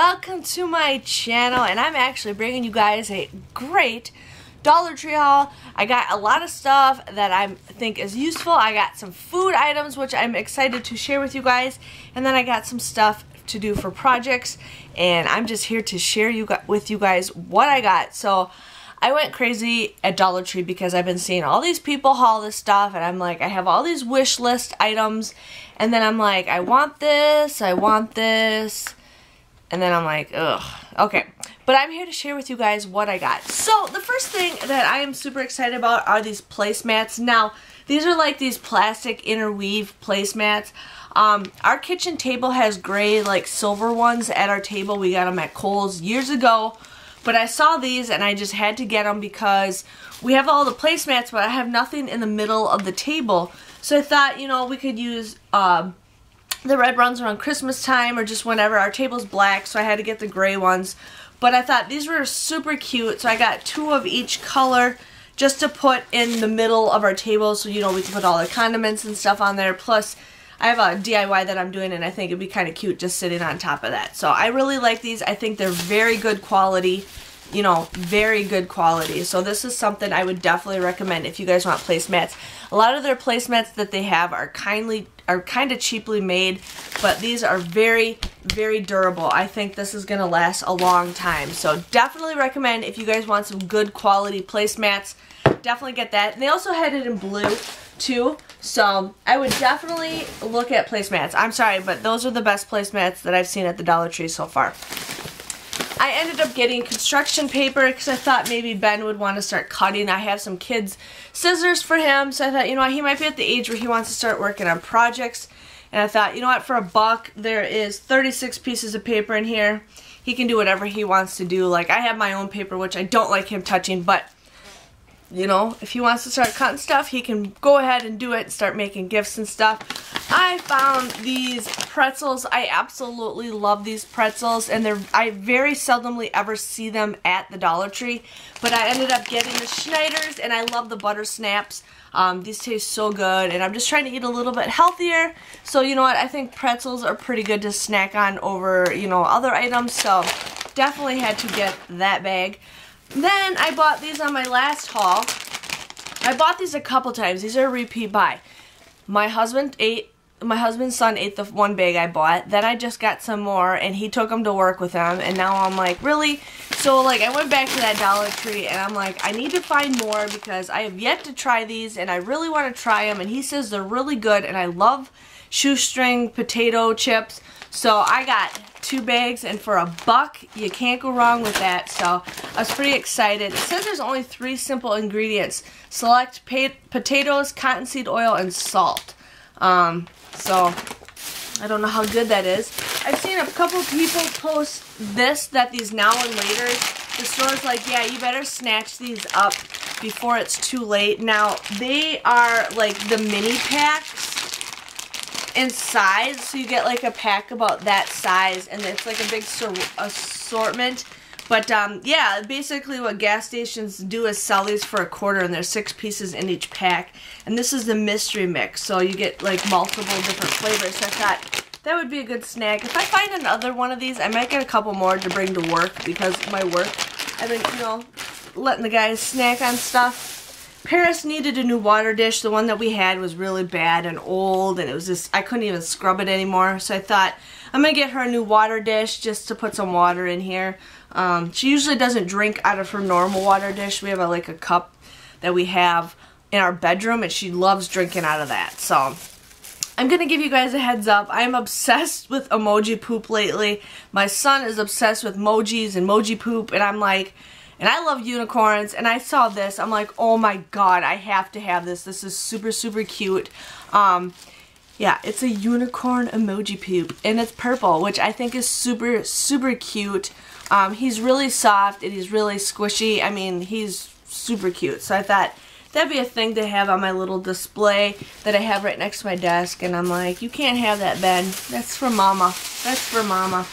welcome to my channel, and I'm actually bringing you guys a great Dollar Tree haul. I got a lot of stuff that I think is useful. I got some food items which I'm excited to share with you guys, and then I got some stuff to do for projects, and I'm just here to share with you guys what I got. So I went crazy at Dollar Tree because I've been seeing all these people haul this stuff, and I'm like, I have all these wish list items, and then I'm like, I want this, and then I'm like, ugh. Okay, but I'm here to share with you guys what I got. So the first thing that I am super excited about are these placemats. Now, these are like these plastic interweave placemats. Our kitchen table has gray, like silver ones at our table. We got them at Kohl's years ago. But I saw these and I just had to get them because we have all the placemats, but I have nothing in the middle of the table. So I thought, you know, we could use the red ones around Christmas time or just whenever. Our table's black, so I had to get the gray ones. But I thought these were super cute, so I got 2 of each color just to put in the middle of our table so, you know, we can put all the condiments and stuff on there. Plus, I have a DIY that I'm doing, and I think it'd be kind of cute just sitting on top of that. So I really like these. I think they're very good quality, you know, very good quality. So this is something I would definitely recommend if you guys want placemats. A lot of their placemats that they have are kind of cheaply made, but these are very, very durable. I think this is going to last a long time. So definitely recommend if you guys want some good quality placemats, definitely get that. And they also had it in blue too, so I would definitely look at placemats. I'm sorry, but those are the best placemats that I've seen at the Dollar Tree so far. I ended up getting construction paper because I thought maybe Ben would want to start cutting. I have some kids' scissors for him, so I thought, you know what, he might be at the age where he wants to start working on projects. And I thought, you know what, for $1, there is 36 pieces of paper in here. He can do whatever he wants to do. Like, I have my own paper, which I don't like him touching, but you know, if he wants to start cutting stuff, he can go ahead and do it and start making gifts and stuff. I found these pretzels. I absolutely love these pretzels, and I very seldomly ever see them at the Dollar Tree. But I ended up getting the Schneiders, and I love the butter snaps. These taste so good, and I'm just trying to eat a little bit healthier. So you know what, I think pretzels are pretty good to snack on over, you know, other items. So definitely had to get that bag. Then I bought these on my last haul. I bought these a couple times. These are a repeat buy. My husband's son ate the one bag I bought. Then I just got some more, and he took them to work with him. And now I'm like, really? So like I went back to that Dollar Tree, and I'm like, I need to find more because I have yet to try these, and I really want to try them. And he says they're really good, and I love shoestring potato chips. So I got 2 bags, and for $1, you can't go wrong with that. So I was pretty excited. It says there's only 3 simple ingredients: select potatoes, cottonseed oil, and salt. So I don't know how good that is. I've seen a couple people post this, that these now and later, the store's like, yeah, you better snatch these up before it's too late. Now, they are like the mini packs in size, so you get like a pack about that size, and it's like a big assortment. But yeah, basically what gas stations do is sell these for $1, and there's 6 pieces in each pack. And this is the mystery mix, so you get like multiple different flavors. So I thought that would be a good snack. If I find another one of these, I might get a couple more to bring to work, because my work, I've been, you know, letting the guys snack on stuff. Paris needed a new water dish. The one that we had was really bad and old, and it was just, I couldn't even scrub it anymore. So I thought, I'm going to get her a new water dish just to put some water in here. She usually doesn't drink out of her normal water dish. We have like a cup that we have in our bedroom, and she loves drinking out of that. So I'm going to give you guys a heads up. I'm obsessed with emoji poop lately. My son is obsessed with emojis and emoji poop, and I'm like, and I love unicorns, and I saw this. I'm like, oh my god, I have to have this. This is super, super cute. Yeah, it's a unicorn emoji poop, and it's purple, which I think is super, super cute. He's really soft, and he's really squishy. I mean, he's super cute. So I thought that'd be a thing to have on my little display that I have right next to my desk. And I'm like, you can't have that, Ben. That's for Mama. That's for Mama.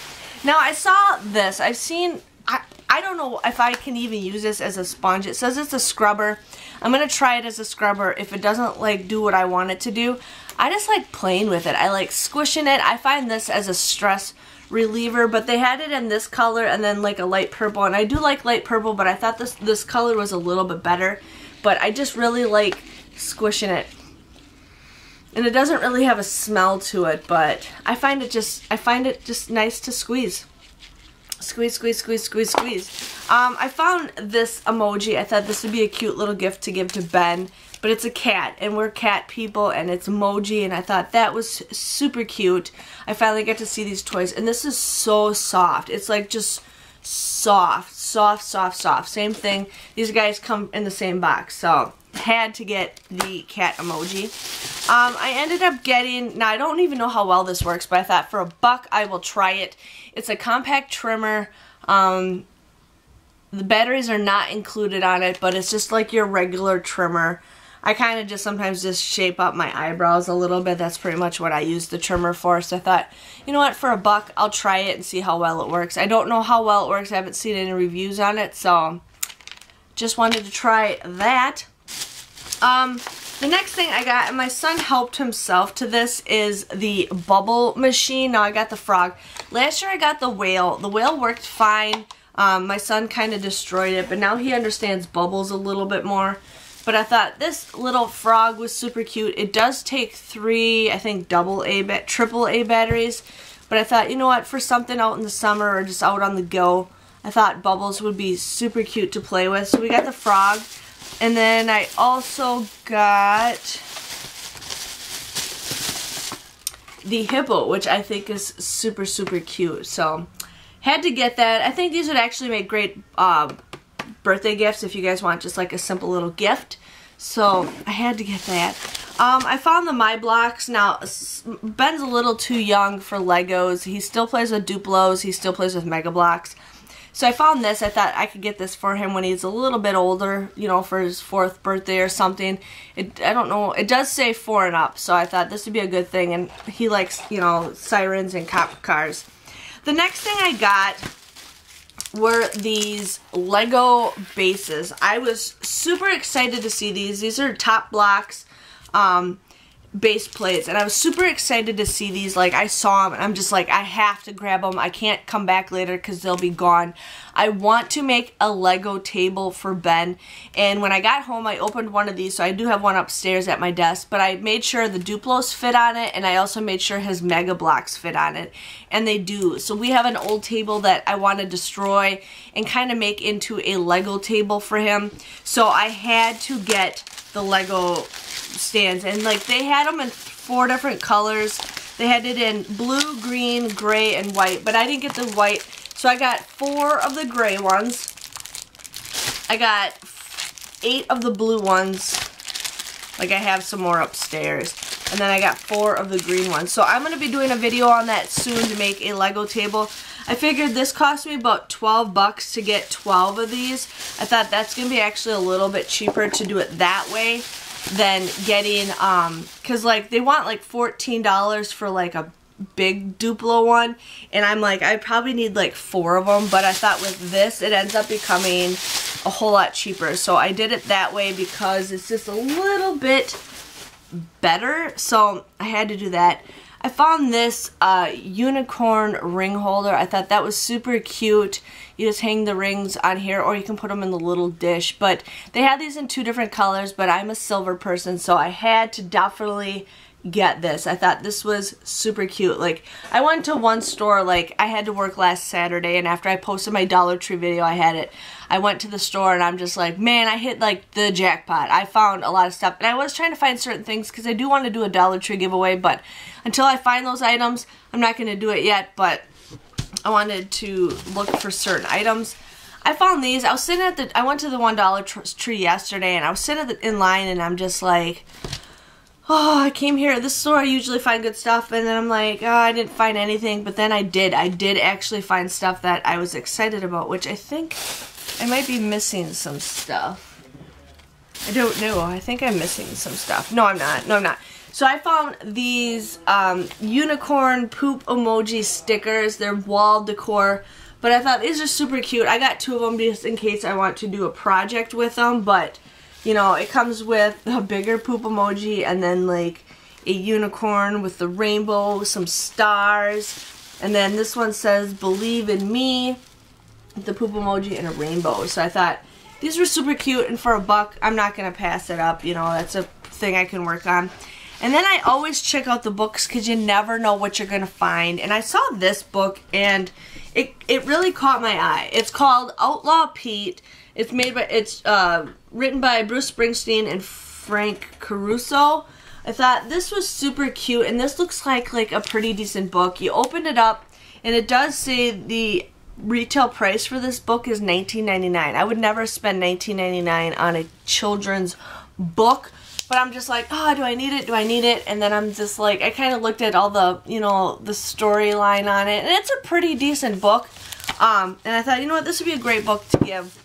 Now, I saw this. I've seen, I don't know if I can even use this as a sponge. It says it's a scrubber. I'm going to try it as a scrubber. If it doesn't like do what I want it to do, I just like playing with it. I like squishing it. I find this as a stress reliever, but they had it in this color and then like a light purple, and I do like light purple, but I thought this color was a little bit better. But I just really like squishing it, and it doesn't really have a smell to it, but I find it just nice to squeeze. Squeeze, squeeze, squeeze, squeeze, squeeze. I found this emoji. I thought this would be a cute little gift to give to Ben, but it's a cat, and we're cat people, and it's emoji, and I thought that was super cute. I finally get to see these toys, and this is so soft. It's like just soft, soft, soft, soft. Same thing. These guys come in the same box, so had to get the cat emoji. I ended up getting, now I don't even know how well this works, but I thought for $1 I will try it. It's a compact trimmer. The batteries are not included on it, but it's just like your regular trimmer. I kind of just sometimes just shape up my eyebrows a little bit. That's pretty much what I use the trimmer for. So I thought, you know what, for $1 I'll try it and see how well it works. I don't know how well it works. I haven't seen any reviews on it, so just wanted to try that. The next thing I got, and my son helped himself to this, is the bubble machine. Now I got the frog. Last year I got the whale. The whale worked fine. My son kind of destroyed it, but now he understands bubbles a little bit more. But I thought this little frog was super cute. It does take 3, I think, triple A batteries. But I thought, you know what, for something out in the summer or just out on the go, I thought bubbles would be super cute to play with. So we got the frog. And then I also got the hippo, which I think is super, super cute. So had to get that. I think these would actually make great birthday gifts if you guys want just like a simple little gift. So I had to get that. I found the My Blocks. Now Ben's a little too young for Legos. He still plays with Duplos. He still plays with Mega Blocks. So I found this. I thought I could get this for him when he's a little bit older, you know, for his 4th birthday or something. I don't know. It does say 4 and up, so I thought this would be a good thing. And he likes, you know, sirens and cop cars. The next thing I got were these Lego bases. I was super excited to see these. These are Top Blocks base plates, and I was super excited to see these. Like, I saw them and I'm just like, I have to grab them. I can't come back later because they'll be gone. I want to make a Lego table for Ben, and when I got home I opened one of these. So I do have one upstairs at my desk, but I made sure the Duplos fit on it, and I also made sure his Mega Blocks fit on it, and they do. So we have an old table that I want to destroy and kind of make into a Lego table for him. So I had to get the Lego stands, and like they had them in 4 different colors. They had it in blue, green, gray, and white, but I didn't get the white, so I got 4 of the gray ones. I got 8 of the blue ones. Like, I have some more upstairs, and then I got 4 of the green ones. So I'm going to be doing a video on that soon to make a Lego table. I figured this cost me about $12 to get 12 of these. I thought that's going to be actually a little bit cheaper to do it that way than getting, because like they want like $14 for like a big Duplo one, and I'm like, I probably need like 4 of them, but I thought with this it ends up becoming a whole lot cheaper. So I did it that way because it's just a little bit better, so I had to do that. I found this unicorn ring holder. I thought that was super cute. You just hang the rings on here, or you can put them in the little dish. But they had these in 2 different colors, but I'm a silver person, so I had to definitely get this. I thought this was super cute. Like, I went to one store, like, I had to work last Saturday, and after I posted my Dollar Tree video, I went to the store, and I'm just like, man, I hit like the jackpot. I found a lot of stuff, and I was trying to find certain things because I do want to do a Dollar Tree giveaway, but until I find those items, I'm not going to do it yet. But I wanted to look for certain items. I found these. I was sitting at I went to the $1 Tree yesterday, and I was sitting in line, and I'm just like, oh, I came here. This store I usually find good stuff, and then I'm like, oh, I didn't find anything. But then I did. I did actually find stuff that I was excited about, which I think I might be missing some stuff. I don't know. I think I'm missing some stuff. No, I'm not. No, I'm not. So I found these unicorn poop emoji stickers. They're wall decor, but I thought these are super cute. I got 2 of them just in case I want to do a project with them, but you know, it comes with a bigger poop emoji and then like a unicorn with the rainbow, some stars, And then this one says, believe in me, the poop emoji and a rainbow. So I thought these were super cute, and for $1, I'm not going to pass it up. You know, that's a thing I can work on. And then I always check out the books because you never know what you're going to find. And I saw this book, and it really caught my eye. It's called Outlaw Pete. It's written by Bruce Springsteen and Frank Caruso. I thought this was super cute, and this looks like a pretty decent book. You open it up, and it does say the retail price for this book is $19.99. I would never spend $19.99 on a children's book, but I'm just like, oh, do I need it? Do I need it? And then I'm just like, I kind of looked at all the, you know, the storyline on it, and it's a pretty decent book. And I thought, you know what, this would be a great book to give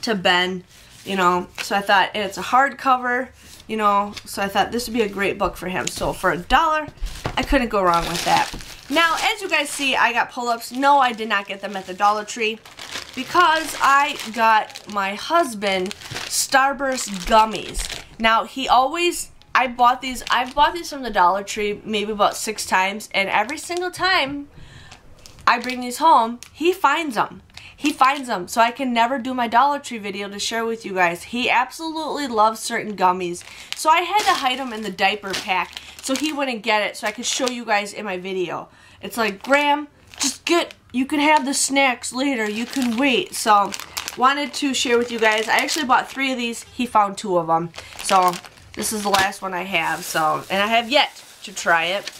to Ben, you know. So I thought, and it's a hardcover, you know, so I thought this would be a great book for him. So for $1, I couldn't go wrong with that. Now, as you guys see, I got pull-ups. No, I did not get them at the Dollar Tree because I got my husband Starburst Gummies. Now, I've bought these from the Dollar Tree maybe about 6 times, and every single time I bring these home, he finds them. He finds them, so I can never do my Dollar Tree video to share with you guys. He absolutely loves certain gummies, so I had to hide them in the diaper pack so he wouldn't get it, so I could show you guys in my video. It's like, Graham, just you can have the snacks later, you can wait. So, wanted to share with you guys. I actually bought 3 of these. He found 2 of them. So, this is the last one I have. So, and I have yet to try it.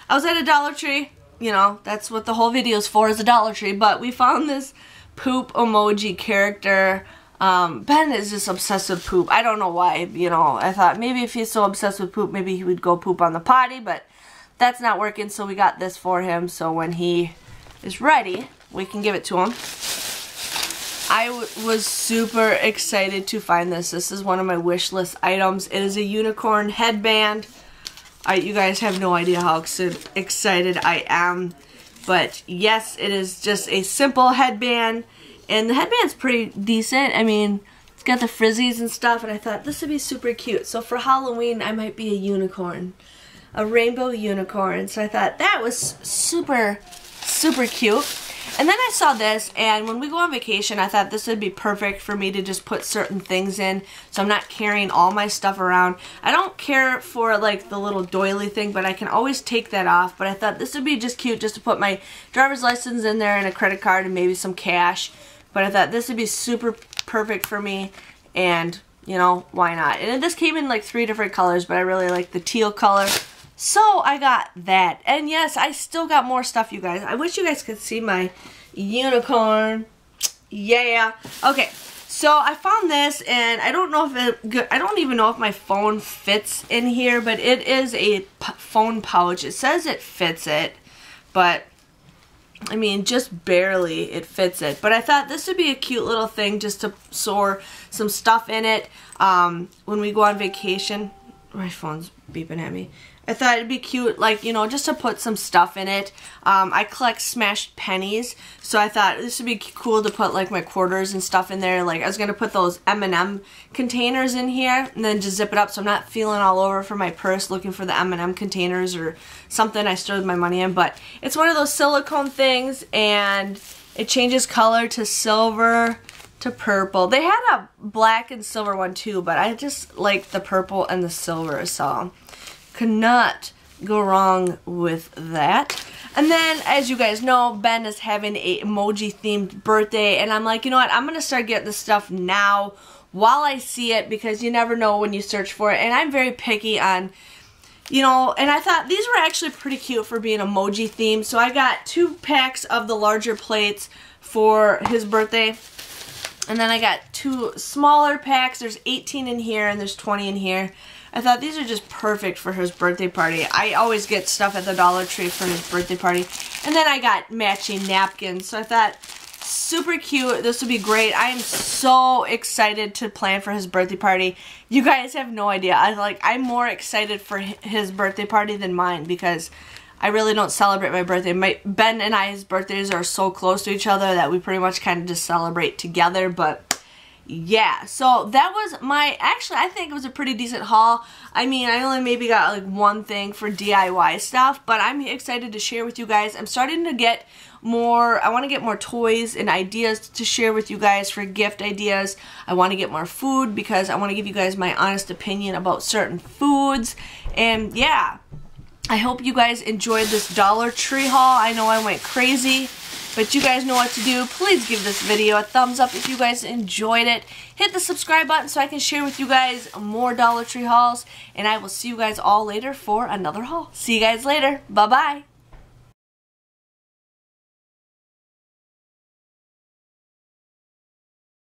I was at a Dollar Tree. You know, that's what the whole video is for, is a Dollar Tree. But we found this poop emoji character. Ben is just obsessed with poop. I don't know why, you know. I thought maybe if he's so obsessed with poop, maybe he would go poop on the potty, but that's not working, so we got this for him. So when he is ready, we can give it to him. I was super excited to find this. This is one of my wish list items. It is a unicorn headband. You guys have no idea how excited I am. But yes, it is just a simple headband. And the headband's pretty decent. I mean, it's got the frizzies and stuff. And I thought this would be super cute. So for Halloween, I might be a unicorn. A rainbow unicorn. So I thought that was super, super cute. And then I saw this, and when we go on vacation, I thought this would be perfect for me to just put certain things in, so I'm not carrying all my stuff around. I don't care for like the little doily thing, but I can always take that off. But I thought this would be just cute just to put my driver's license in there and a credit card and maybe some cash. But I thought this would be super perfect for me, and you know, why not? And this came in like 3 different colors, but I really like the teal color. So I got that. And yes, I still got more stuff, you guys. I wish you guys could see my unicorn. Yeah. Okay. So I found this, and I don't know if I don't even know if my phone fits in here, but it is a phone pouch. It says it fits it, but I mean, just barely it fits it. But I thought this would be a cute little thing just to store some stuff in it when we go on vacation. My phone's beeping at me. I thought it'd be cute, like, you know, just to put some stuff in it. I collect smashed pennies, so I thought this would be cool to put, like, my quarters and stuff in there. Like, I was going to put those M&M containers in here and then just zip it up so I'm not feeling all over for my purse looking for the M&M containers or something I stored my money in. But it's one of those silicone things, and it changes color to silver to purple. They had a black and silver one, too, but I just like the purple and the silver, so could not go wrong with that. And then, as you guys know, Ben is having a emoji themed birthday, and I'm like, you know what, I'm gonna start getting this stuff now while I see it, because you never know when you search for it. And I'm very picky on, you know, and I thought these were actually pretty cute for being emoji themed. So I got 2 packs of the larger plates for his birthday, and then I got 2 smaller packs. There's 18 in here and there's 20 in here. I thought these are just perfect for his birthday party. I always get stuff at the Dollar Tree for his birthday party. And then I got matching napkins. So I thought, super cute. This would be great. I am so excited to plan for his birthday party. You guys have no idea. I'm more excited for his birthday party than mine, because I really don't celebrate my birthday. Ben and I's birthdays are so close to each other that we pretty much kind of just celebrate together. But yeah, so that was my, actually I think it was a pretty decent haul. I mean, I only maybe got like one thing for DIY stuff, but I'm excited to share with you guys. I'm starting to get more, I want to get more toys and ideas to share with you guys for gift ideas. I want to get more food because I want to give you guys my honest opinion about certain foods. And yeah, I hope you guys enjoyed this Dollar Tree haul. I know I went crazy, but you guys know what to do. Please give this video a thumbs up if you guys enjoyed it. Hit the subscribe button so I can share with you guys more Dollar Tree hauls. And I will see you guys all later for another haul. See you guys later. Bye-bye.